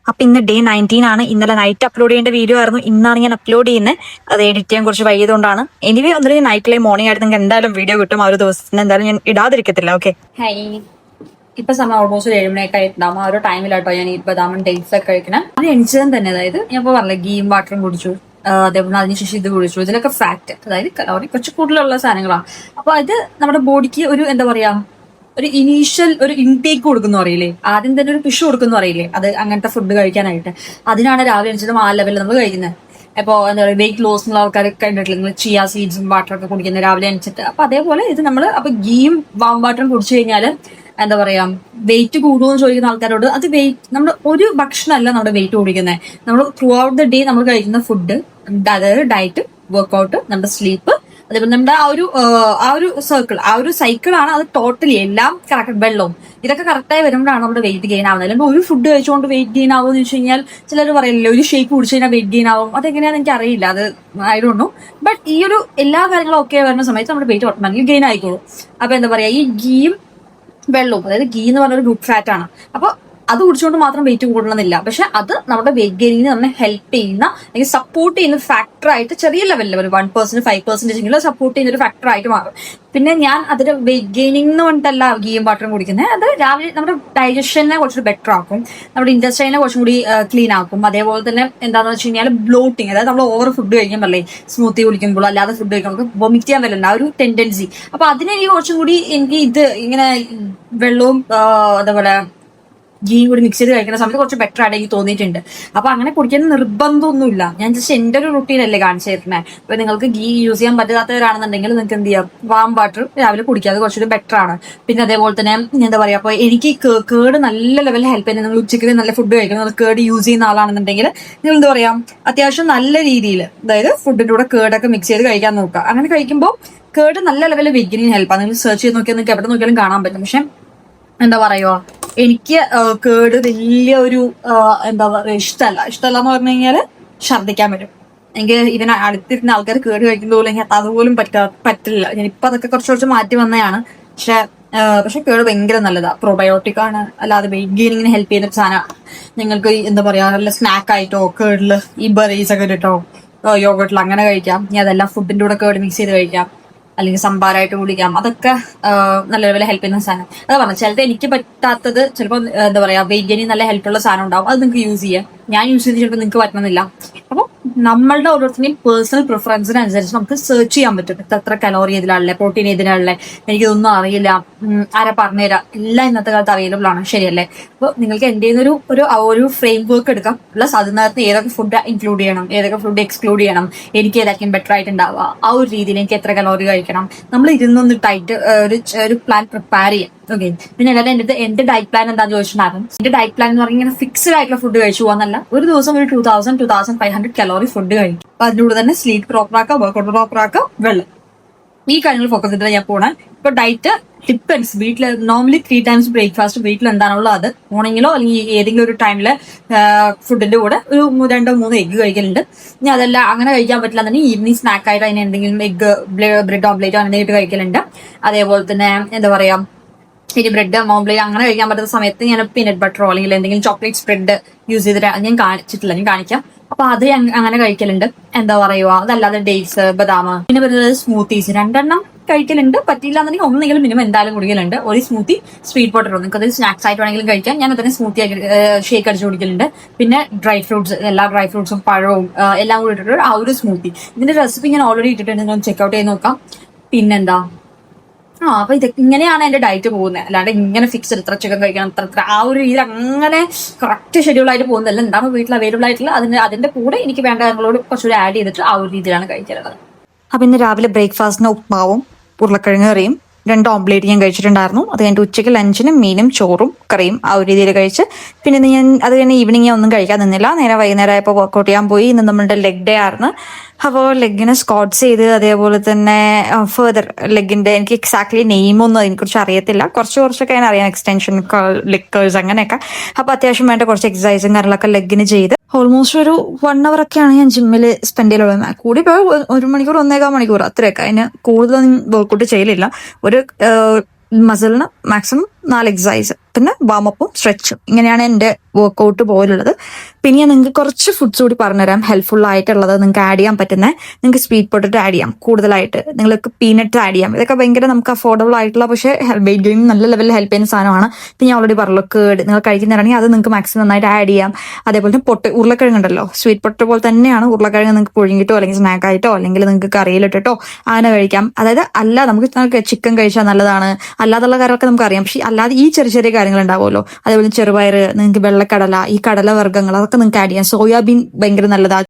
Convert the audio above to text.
അപ്പൊ ഇന്ന് ഡേ 19 ആണ്. ഇന്നലെ നൈറ്റ് അപ്ലോഡ് ചെയ്യേണ്ട വീഡിയോ ആയിരുന്നു. ഇന്നാണ് ഞാൻ അപ്ലോഡ് ചെയ്യുന്നത്. അത് എഡിറ്റ് ചെയ്യാൻ കുറച്ച് വൈകിയതുകൊണ്ടാണ്. എനിവേ ഒന്നില്ലെങ്കിൽ നൈറ്റിലെ മോർണിംഗ് ആയിട്ട് നിങ്ങൾക്ക് എന്തായാലും വീഡിയോ കിട്ടും. ആ ഒരു ദിവസത്തിന് എന്തായാലും ഞാൻ ഇടാതിരിക്കത്തില്ല. ഓക്കെ, ഇപ്പൊ സമയം ഓൾമോസ്റ്റ് 7 മണിയൊക്കെ ആയിട്ടുണ്ടാവും. ആ ഒരു ടൈമിലാട്ടോ ഞാൻ ഈ ബദാമും ഡേറ്റ്സ് ഒക്കെ കഴിക്കണം. അത് എണിച്ചതും തന്നെ, അതായത് ഞാൻ ഇപ്പോൾ പറഞ്ഞില്ല, ഗീയും വാട്ടറും കുടിച്ചു, അതേപോലെ അതിനുശേഷം ഇത് കുടിച്ചു. ഇതിലൊക്കെ ഫാറ്റ്, അതായത് കലോറി കുറച്ച് കൂടുതലുള്ള സാധനങ്ങളാണ്. അപ്പൊ അത് നമ്മുടെ ബോഡിക്ക് ഒരു എന്താ പറയാ, ഒരു ഇനീഷ്യൽ ഒരു ഇൻടേക്ക് കൊടുക്കുന്നു അറിയില്ലേ, ആദ്യം തന്നെ ഒരു പുഷ് കൊടുക്കുന്നു അറിയില്ലേ, അത് അങ്ങനത്തെ ഫുഡ് കഴിക്കാനായിട്ട്. അതിനാണ് രാവിലെ എണിച്ചിട്ടും ആ ലെവലിൽ നമ്മൾ കഴിക്കുന്നത്. ഇപ്പോൾ എന്താ പറയുക, വെയിറ്റ് ലോസ് ഉള്ള ആൾക്കാരൊക്കെ കണ്ടിട്ടില്ല, നിങ്ങൾ ചിയ സീഡ്സും വാട്ടറൊക്കെ കുടിക്കുന്നത് രാവിലെ എണിച്ചിട്ട്. അപ്പൊ അതേപോലെ ഇത് നമ്മൾ അപ്പൊ ഗീയും വാം വാട്ടറും കുടിച്ചു കഴിഞ്ഞാൽ എന്താ പറയാ, വെയിറ്റ് കൂടുമെന്ന് ചോദിക്കുന്ന ആൾക്കാരോട്, അത് വെയിറ്റ് നമ്മുടെ ഒരു ഭക്ഷണമല്ല നമ്മുടെ വെയിറ്റ് കൂടിക്കുന്നത്. നമ്മൾ ത്രൂ ഔട്ട് ദ ഡേ നമ്മൾ കഴിക്കുന്ന ഫുഡ്, അതായത് ഡയറ്റ്, വർക്ക്ഔട്ട്, നമ്മുടെ സ്ലീപ്പ്, അതേപോലെ നമ്മുടെ ആ ഒരു സർക്കിൾ, ആ ഒരു സൈക്കിളാണ് അത്. ടോട്ടലി എല്ലാം കറക്റ്റ്, വെള്ളവും ഇതൊക്കെ കറക്റ്റായി വരുമ്പോഴാണ് നമ്മുടെ വെയിറ്റ് ഗെയിൻ ആവുന്നത്. അല്ലെങ്കിൽ ഒരു ഫുഡ് കഴിച്ചുകൊണ്ട് വെയിറ്റ് ഗെയിൻ ആവുമെന്ന് വെച്ച് കഴിഞ്ഞാൽ ചിലർ പറയില്ല, ഒരു ഷേക്ക് കുടിച്ചു കഴിഞ്ഞാൽ വെയിറ്റ് ഗെയിൻ ആവും. അതെങ്ങനെയാണെന്ന് എനിക്ക് അറിയില്ല, അത് ഐ ഡോണ്ട് നോ. ബട്ട് ഈ ഒരു എല്ലാ കാര്യങ്ങളും ഒക്കെ വരുന്ന സമയത്ത് നമ്മുടെ വെയിറ്റ് ഓട്ടോമാറ്റിക്കലി ഗെയിൻ ആയിക്കോളും. അപ്പൊ എന്താ പറയാ, ഈ ഗീയും വെള്ളവും, അതായത് ഗീ എന്ന് പറഞ്ഞ ഒരു ഗുഡ് ഫാറ്റ് ആണ്. അപ്പൊ അത് കുടിച്ചുകൊണ്ട് മാത്രം വെയിറ്റ് കൂടണമെന്നില്ല. പക്ഷെ അത് നമ്മുടെ വെയിറ്റ് ഗെയിനിന് നമ്മെ ഹെൽപ്പ് ചെയ്യുന്ന, അല്ലെങ്കിൽ സപ്പോർട്ട് ചെയ്യുന്ന ഫാക്ടർ ആയിട്ട് ചെറിയ ലെവലിൽ ഒരു 1%, 5% എങ്കിലും സപ്പോർട്ട് ചെയ്യുന്ന ഒരു ഫാക്ടർ ആയിട്ട് മാറും. പിന്നെ ഞാൻ അതിന് വെയിറ്റ് ഗെയിനിങ് എന്ന് പറഞ്ഞിട്ടല്ല ഗീയും വാട്ടറും കുടിക്കുന്നത്. അത് രാവിലെ നമ്മുടെ ഡൈജഷനെ കുറച്ചുകൂടി ബെറ്റർ ആക്കും, നമ്മുടെ ഇൻറ്റസ്റ്റൈനെ കുറച്ചും കൂടി ക്ലീൻ ആക്കും. അതേപോലെ തന്നെ എന്താണെന്ന് വെച്ച് കഴിഞ്ഞാൽ ബ്ലോട്ടിങ്, അതായത് നമ്മൾ ഓവർ ഫുഡ് കഴിക്കുമ്പോഴല്ലേ, സ്മൂത്തി കുടിക്കുമ്പോൾ അല്ലാതെ ഫുഡ് കഴിക്കുമ്പോൾ നമുക്ക് വൊമിറ്റ് ചെയ്യാൻ വരില്ല, ആ ഒരു ടെൻഡൻസി. അപ്പൊ അതിനെനിക്ക് കുറച്ചും കൂടി എനിക്ക് ഇത് ഇങ്ങനെ വെള്ളവും അതേപോലെ ഗീയും കൂടി മിക്സ് ചെയ്ത് കഴിക്കുന്ന സമയത്ത് കുറച്ച് ബെറ്റർ ആയിട്ട് എനിക്ക് തോന്നിയിട്ടുണ്ട്. അപ്പൊ അങ്ങനെ കുടിക്കുന്ന നിർബന്ധമൊന്നുമില്ല, ഞാൻ ജസ്റ്റ് എന്റെ ഒരു റുട്ടീൻ അല്ലേ കാണിച്ചു തരുന്നത്. അപ്പൊ നിങ്ങൾക്ക് ഗീ യൂസ് ചെയ്യാൻ പറ്റാത്തവരാണെന്നുണ്ടെങ്കിൽ നിങ്ങൾക്ക് എന്ത് ചെയ്യാം, വാം വാട്ടർ രാവിലെ കുടിക്കുക, അത് കുറച്ചുകൂടി ബെറ്റർ ആണ്. പിന്നെ അതേപോലെ തന്നെ എന്താ പറയാ, അപ്പൊ എനിക്ക് കേട് നല്ല ലെവലിൽ ഹെൽപ്പ് ചെയ്യുന്നത്, നിങ്ങൾ ഉച്ചയ്ക്ക് നല്ല ഫുഡ് കഴിക്കുന്നത്, കേട് യൂസ് ചെയ്യുന്ന ആളാണെന്നുണ്ടെങ്കിൽ നിങ്ങൾ എന്താ പറയാ, അത്യാവശ്യം നല്ല രീതിയിൽ, അതായത് ഫുഡിന്റെ കൂടെ കേടൊക്കെ മിക്സ് ചെയ്ത് കഴിക്കാൻ നോക്കുക. അങ്ങനെ കഴിക്കുമ്പോൾ കേട് നല്ല ലെവലിൽ വെയിറ്റിന് ഹെൽപ്പാണ്. നിങ്ങൾ സെർച്ച് ചെയ്ത് നോക്കിയാൽ നിങ്ങൾക്ക് എവിടെ നോക്കിയാലും കാണാൻ പറ്റും. പക്ഷെ എന്താ പറയുക, എനിക്ക് കേട് വലിയ ഒരു എന്താ പറയുക, ഇഷ്ടമല്ല എന്ന് പറഞ്ഞു കഴിഞ്ഞാൽ ഛർദ്ദിക്കാൻ പറ്റും. എനിക്ക് ഇതിന് അടുത്തിരുന്ന ആൾക്കാർ കേട് കഴിക്കുന്ന പോലെ എനിക്ക് അതുപോലും പറ്റില്ല. ഞാനിപ്പോ അതൊക്കെ കുറച്ച് മാറ്റി വന്നതാണ്. പക്ഷെ കേട് ഭയങ്കര നല്ലതാ, പ്രോബയോട്ടിക് ആണ്. അല്ലാതെ വെയിറ്റ് ഗെയിനിങ്ങിന് ഹെൽപ്പ് ചെയ്യുന്ന ഒരു സാധനമാണ്. നിങ്ങൾക്ക് എന്താ പറയാ, നല്ല സ്നാക്ക് ആയിട്ടോ കേടില് ഈ ബെറീസ് ഒക്കെ ഇട്ടോ യോഗട്ടിൽ അങ്ങനെ കഴിക്കാം. ഇനി അതെല്ലാം ഫുഡിന്റെ കൂടെ കേട് മിക്സ് ചെയ്ത് കഴിക്കാം, അല്ലെങ്കിൽ സംഭാരമായിട്ട് കുടിക്കാം. അതൊക്കെ നല്ല ലെവലിൽ ഹെൽപ്പ് ചെയ്യുന്ന സാധനം. അത് പറഞ്ഞു, ചിലത് എനിക്ക് പറ്റാത്തത്, ചിലപ്പോൾ എന്താ പറയാ, വെയിറ്റ് ഗെയിനിങ് നല്ല ഹെൽപ്പുള്ള സാധനം ഉണ്ടാവും, അത് നിങ്ങൾക്ക് യൂസ് ചെയ്യാം. ഞാൻ യൂസ് ചെയ്ത് ചിലപ്പോൾ നിങ്ങൾക്ക് പറ്റണമെന്നില്ല. അപ്പോൾ നമ്മളുടെ ഓരോരുത്തരുടെയും പേഴ്സണൽ പ്രിഫറൻസിനനുസരിച്ച് നമുക്ക് സെർച്ച് ചെയ്യാൻ പറ്റും, എത്ര കലോറി ഇതിലാണല്ലേ, പ്രോട്ടീൻ ഇതിലാണല്ലേ, എനിക്കിതൊന്നും അറിയില്ല, ആരാ പറഞ്ഞുതരാം, എല്ലാം ഇന്നത്തെ കാലത്ത് അവൈലബിൾ ആണ്, ശരിയല്ലേ? അപ്പോൾ നിങ്ങൾക്ക് എൻ്റെ ഒരു ഫ്രെയിം വർക്ക് എടുക്കാം. പ്ലസ് അതിനകത്ത് ഏതൊക്കെ ഫുഡ് ഇൻക്ലൂഡ് ചെയ്യണം, ഏതൊക്കെ ഫുഡ് എക്സ്ക്ലൂഡ് ചെയ്യണം, എനിക്ക് ഏതായിരിക്കും ബെറ്റർ ആയിട്ട് ഉണ്ടാവുക, ആ ഒരു രീതിയിൽ എനിക്ക് എത്ര കലോറി കഴിക്കണം, നമ്മൾ ഇരുന്നൊന്ന് ടൈറ്റ് ഒരു പ്ലാൻ പ്രിപ്പയർ ചെയ്യാം. ഓക്കെ, പിന്നെ അല്ലാതെ എന്റെ ഡയറ്റ് പ്ലാൻ എന്താണെന്ന് ചോദിച്ചിട്ടുണ്ടാകും. എന്റെ ഡയറ്റ് പ്ലാൻ എന്ന് പറഞ്ഞാൽ ഇങ്ങനെ ഫിക്സ്ഡ് ആയിട്ടുള്ള ഫുഡ് കഴിച്ചു പോകാന്നല്ല, ഒരു ദിവസം ഒരു 2500 കലോറി ഫുഡ് കഴിക്കും. അപ്പൊ അതിലൂടെ തന്നെ സ്ലീപ്പ് പ്രോപ്പർ ആക്കുക, വർക്കൗട്ട് പ്രോപ്പർ ആക്കുക, വെള്ളം, ഈ കാര്യങ്ങൾ ഫോക്കസ് ചെയ്തിട്ട് ഞാൻ പോണേ. ഇപ്പൊ ഡയറ്റ് ഡിപ്പെൻസ്, വീട്ടിൽ നോർമലി 3 ടൈംസ് ബ്രേക്ക്ഫാസ്റ്റ് വീട്ടിൽ എന്താണുള്ളത് അത് മോർണിംഗിലോ അല്ലെങ്കിൽ ഏതെങ്കിലും ഒരു ടൈമില് ഫുഡിന്റെ കൂടെ ഒരു 2-3 എഗ്ഗ് കഴിക്കലുണ്ട്. ഇനി അതെല്ലാം അങ്ങനെ കഴിക്കാൻ പറ്റില്ല എന്നുണ്ടെങ്കിൽ ഈവനിങ് സ്നാക്ക് ആയിട്ട് അതിന് എന്തെങ്കിലും എഗ്ഗ്, ബ്രെഡ് ഓംപ്ലേറ്റോ അങ്ങനെ ഇട്ട് കഴിക്കലുണ്ട്. അതേപോലെ തന്നെ എന്താ പറയാ, ഇനി ബ്രെഡ് ഓംപ്ലേറ്റ് അങ്ങനെ കഴിക്കാൻ പറ്റുന്ന സമയത്ത് ഞാൻ പീനട്ട് ബട്ടറോ അല്ലെങ്കിൽ എന്തെങ്കിലും ചോക്ലേറ്റ് സ്പ്രെഡ് യൂസ് ചെയ്തിട്ട്, ഞാൻ കാണിച്ചിട്ടില്ല, ഞാൻ കാണിക്കാം. അപ്പൊ അത് അങ്ങനെ കഴിക്കലുണ്ട്. എന്താ പറയുക, അതല്ലാതെ ഡേറ്റ്സ്, ബദാം, പിന്നെ വരുന്നത് സ്മൂത്തീസ് 2 കഴിക്കലുണ്ട്. പറ്റില്ല എന്നുണ്ടെങ്കിൽ ഒന്നെങ്കിലും മിനിമം എന്തായാലും കുടിക്കലുണ്ട്. ഒരു സ്മൂത്തി, സ്വീറ്റ് പൊട്ടറ്റോ, നിങ്ങൾക്ക് അത് സ്നാക്സ് ആയിട്ട് വേണമെങ്കിലും കഴിക്കാം. ഞാൻ അതിനെ സ്മൂത്തി ഷേക്ക് അടിച്ച് കുടിക്കലുണ്ട്. പിന്നെ ഡ്രൈ ഫ്രൂട്ട്സ്, എല്ലാ ഡ്രൈ ഫ്രൂട്ട്സും പഴവും എല്ലാം കൂടി ഇട്ടിട്ട് ആ ഒരു സ്മൂത്തി. ഇതിന്റെ റെസിപ്പി ഞാൻ ഓൾറെഡി ഇട്ടിട്ടുണ്ട്, നിങ്ങൾ ചെക്ക്ഔട്ട് ചെയ്ത് നോക്കാം. പിന്നെന്താ, അപ്പൊ ഇങ്ങനെയാണ് എന്റെ ഡയറ്റ് പോകുന്നത്. അല്ലാണ്ട് ഇങ്ങനെ ഫിക്സ്ഡ് ഇത്ര ചിക്കൻ കഴിക്കണം, ഇത്ര ആ ഒരു രീതിയിൽ അങ്ങനെ കറക്റ്റ് ഷെഡ്യൂൾ ആയിട്ട് പോകുന്നതല്ല. എന്താണ് വീട്ടിൽ അവൈലബിൾ ആയിട്ടുള്ള അതിന്റെ കൂടെ എനിക്ക് വേണ്ട കാര്യങ്ങളോട് കുറച്ചുകൂടി ആഡ് ചെയ്തിട്ട് ആ ഒരു രീതിയിലാണ് കഴിക്കാറുള്ളത്. അപ്പൊ ഇന്ന് രാവിലെ ബ്രേക്ക്ഫാസ്റ്റിന് ഉപ്മാവും ഉരുളക്കിഴങ്ങ് കറിയും 2 ഓംപ്ലേറ്റ് ഞാൻ കഴിച്ചിട്ടുണ്ടായിരുന്നു. അത് കഴിഞ്ഞിട്ട് ഉച്ചയ്ക്ക് ലഞ്ചിന് മീനും ചോറും കറിയും ആ ഒരു രീതിയിൽ കഴിച്ച്. പിന്നെ ഞാൻ അത് കഴിഞ്ഞ് ഈവനിങ് ഞാൻ ഒന്നും കഴിക്കാൻ നിന്നില്ല, നേരെ വൈകുന്നേരം ആയപ്പോൾ വർക്കൗട്ട് ചെയ്യാൻ പോയി. ഇന്ന് നമ്മളുടെ ലെഗ് ഡേ ആയിരുന്നു. അപ്പോൾ ലെഗിനെ സ്ക്വാട്ട്സ് ചെയ്ത്, അതേപോലെ തന്നെ ഫെർദർ ലെഗിന്റെ എനിക്ക് എക്സാക്ട്ലി നെയിമൊന്നും അതിനെക്കുറിച്ച് അറിയത്തില്ല, കുറച്ചൊക്കെ ഞാൻ അറിയാം, എക്സ്റ്റൻഷൻ, ലെഗ് കേഴ്സ് അങ്ങനെയൊക്കെ. അപ്പൊ അത്യാവശ്യം വേണ്ട കുറച്ച് എക്സസൈസും കാര്യങ്ങളൊക്കെ ലെഗിന് ചെയ്ത് ഓൾമോസ്റ്റ് ഒരു 1 hour ഒക്കെയാണ് ഞാൻ ജിമ്മിൽ സ്പെൻഡ് ചെയ്തുള്ളത്. കൂടി പോയി 1 മണിക്കൂർ 1.25 മണിക്കൂർ അത്രയൊക്കെ. അതിന് കൂടുതലൊന്നും വർക്കൗട്ട് ചെയ്യലില്ല. ഒരു മസിലിന് മാക്സിമം 4 എക്സസൈസ്, പിന്നെ വാമപ്പും സ്ട്രെച്ചും. ഇങ്ങനെയാണ് എൻ്റെ വർക്കൗട്ട് പോലുള്ളത്. പിന്നെ ഞാൻ നിങ്ങൾക്ക് കുറച്ച് ഫുഡ്സ് കൂടി പറഞ്ഞുതരാം, ഹെൽപ്ഫുൾ ആയിട്ടുള്ളത് നിങ്ങൾക്ക് ആഡ് ചെയ്യാൻ പറ്റുന്നത്. നിങ്ങൾക്ക് സ്വീറ്റ് പൊട്ടറ്റോ ആഡ് ചെയ്യാം കൂടുതലായിട്ട്, നിങ്ങൾക്ക് പീനട്ട് ആഡ് ചെയ്യാം. ഇതൊക്കെ ഭയങ്കര നമുക്ക് അഫോർഡബിൾ ആയിട്ടുള്ള പക്ഷേ വെയിറ്റ് ഗെയിൻ നല്ല ലെവലിൽ ഹെൽപ്പ് ചെയ്യുന്ന സാധനമാണ്. പിന്നെ ഞാൻ ഓൾറെഡി പറഞ്ഞല്ലോ കേട് നിങ്ങൾ കഴിക്കുന്നതാണെങ്കിൽ അത് നിങ്ങൾക്ക് മാക്സിമം നന്നായിട്ട് ആഡ് ചെയ്യാം. അതേപോലെ തന്നെ ഉരുളക്കിഴങ്ങുണ്ടല്ലോ, സ്വീറ്റ് പൊട്ടറ്റോ പോലെ തന്നെയാണ് ഉരുളക്കിഴങ്ങ്. നിങ്ങൾക്ക് പുഴുങ്ങിയിട്ടോ അല്ലെങ്കിൽ സ്നാക്കായിട്ടോ അല്ലെങ്കിൽ നിങ്ങൾക്ക് കറിയിലിട്ടിട്ടോ അങ്ങനെ കഴിക്കാം. അതായത് നമുക്ക് ചിക്കൻ കഴിച്ചാൽ നല്ലതാണ്, അല്ലാതുള്ള കാര്യങ്ങളൊക്കെ നമുക്ക് അറിയാം. പക്ഷേ അല്ലാതെ ഈ ചെറിയ ചെറിയ കാര്യങ്ങൾ ഉണ്ടാവുമല്ലോ, അതേപോലെ ചെറുപയർ, നിങ്ങൾക്ക് വെള്ളക്കടല, ഈ കടല വർഗ്ഗങ്ങൾ അതൊക്കെ നിങ്ങൾക്ക് ആഡ് ചെയ്യാം. സോയാബീൻ ഭയങ്കര നല്ലതാണ്.